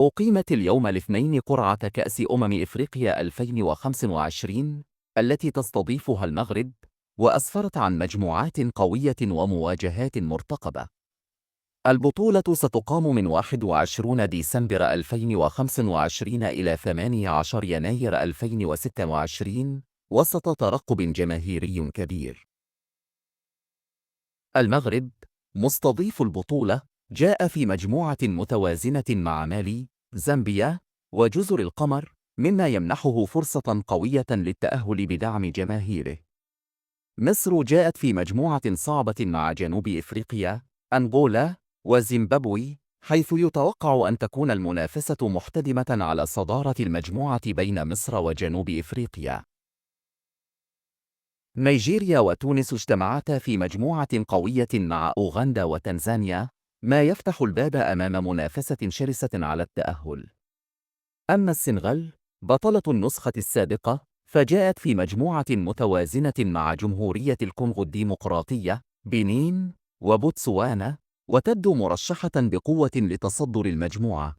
أقيمت اليوم الاثنين قرعة كأس إفريقيا 2025 التي تستضيفها المغرب، وأسفرت عن مجموعات قوية ومواجهات مرتقبة. البطولة ستقام من 21 ديسمبر 2025 إلى 18 يناير 2026 وسط ترقب جماهيري كبير. المغرب مستضيف البطولة جاء في مجموعة متوازنة مع مالي، زامبيا، وجزر القمر، مما يمنحه فرصة قوية للتأهل بدعم جماهيره. مصر جاءت في مجموعة صعبة مع جنوب إفريقيا، أنغولا، وزيمبابوي، حيث يتوقع أن تكون المنافسة محتدمة على صدارة المجموعة بين مصر وجنوب إفريقيا. نيجيريا وتونس اجتمعتا في مجموعة قوية مع أوغندا وتنزانيا، ما يفتح الباب أمام منافسة شرسة على التأهل. أما السنغال، بطلة النسخة السابقة، فجاءت في مجموعة متوازنة مع جمهورية الكونغو الديمقراطية، بنين، وبوتسوانا، وتبدو مرشحة بقوة لتصدر المجموعة.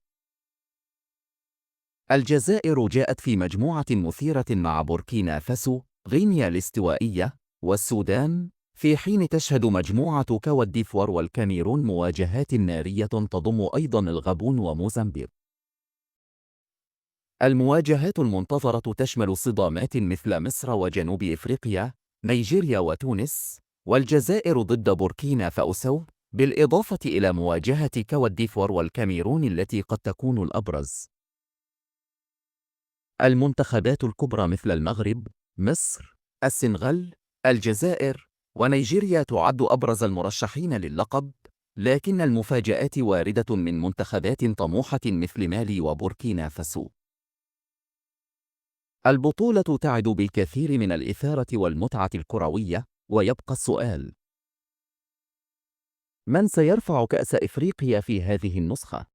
الجزائر جاءت في مجموعة مثيرة مع بوركينا فاسو، غينيا الاستوائية، والسودان، في حين تشهد مجموعة كوت ديفوار والكاميرون مواجهات نارية تضم أيضا الغابون وموزمبيق. المواجهات المنتظرة تشمل صدامات مثل مصر وجنوب إفريقيا، نيجيريا وتونس، والجزائر ضد بوركينا فاسو، بالإضافة إلى مواجهة كوت ديفوار والكاميرون التي قد تكون الأبرز. المنتخبات الكبرى مثل المغرب، مصر، السنغال، الجزائر، ونيجيريا تعد أبرز المرشحين للقب، لكن المفاجآت واردة من منتخبات طموحة مثل مالي وبوركينا فاسو. البطولة تعد بالكثير من الإثارة والمتعة الكروية، ويبقى السؤال: من سيرفع كأس إفريقيا في هذه النسخة؟